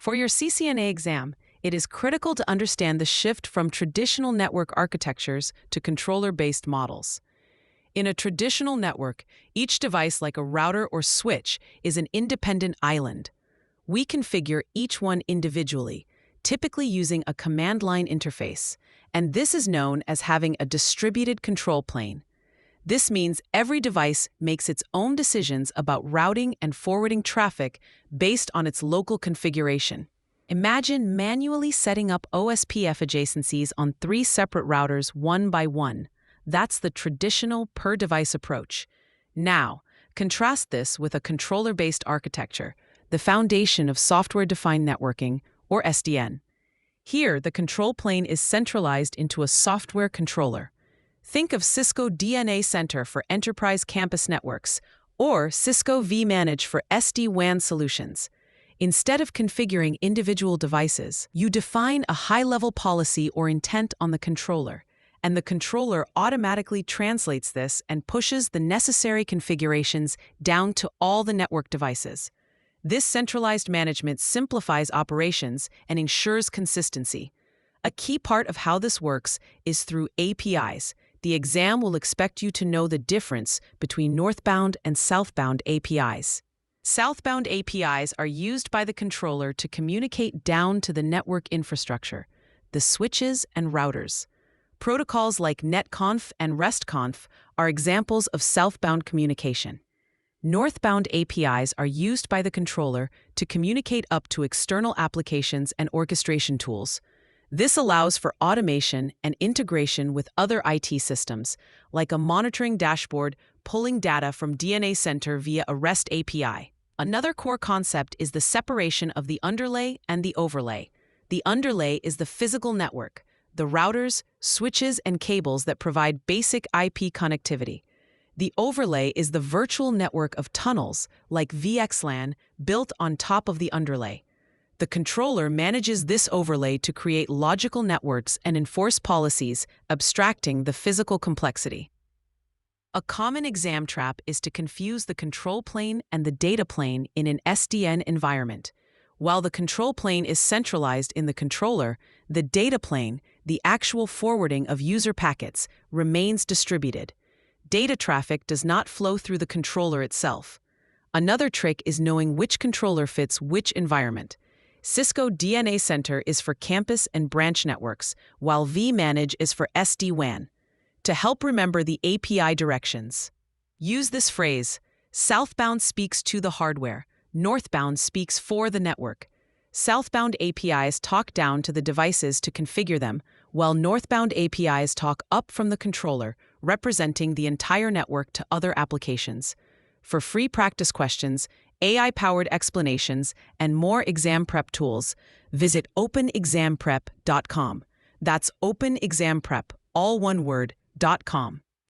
For your CCNA exam, it is critical to understand the shift from traditional network architectures to controller-based models. In a traditional network, each device like a router or switch is an independent island. We configure each one individually, typically using a command line interface, and this is known as having a distributed control plane. This means every device makes its own decisions about routing and forwarding traffic based on its local configuration. Imagine manually setting up OSPF adjacencies on 3 separate routers one by one. That's the traditional per-device approach. Now, contrast this with a controller-based architecture, the foundation of software-defined networking, or SDN. Here, the control plane is centralized into a software controller. Think of Cisco DNA Center for enterprise campus networks, or Cisco vManage for SD-WAN solutions. Instead of configuring individual devices, you define a high-level policy or intent on the controller, and the controller automatically translates this and pushes the necessary configurations down to all the network devices. This centralized management simplifies operations and ensures consistency. A key part of how this works is through APIs. The exam will expect you to know the difference between northbound and southbound APIs. Southbound APIs are used by the controller to communicate down to the network infrastructure, the switches and routers. Protocols like NETCONF and RESTconf are examples of southbound communication. Northbound APIs are used by the controller to communicate up to external applications and orchestration tools. This allows for automation and integration with other IT systems, like a monitoring dashboard pulling data from DNA Center via a REST API. Another core concept is the separation of the underlay and the overlay. The underlay is the physical network, the routers, switches, and cables that provide basic IP connectivity. The overlay is the virtual network of tunnels, like VXLAN, built on top of the underlay. The controller manages this overlay to create logical networks and enforce policies, abstracting the physical complexity. A common exam trap is to confuse the control plane and the data plane in an SDN environment. While the control plane is centralized in the controller, the data plane, the actual forwarding of user packets, remains distributed. Data traffic does not flow through the controller itself. Another trick is knowing which controller fits which environment. Cisco DNA Center is for campus and branch networks, while vManage is for SD-WAN. To help remember the API directions, use this phrase: southbound speaks to the hardware, northbound speaks for the network. Southbound APIs talk down to the devices to configure them, while northbound APIs talk up from the controller, representing the entire network to other applications. For free practice questions, AI-powered explanations, and more exam prep tools, visit openexamprep.com. That's openexamprep, all one word, .com.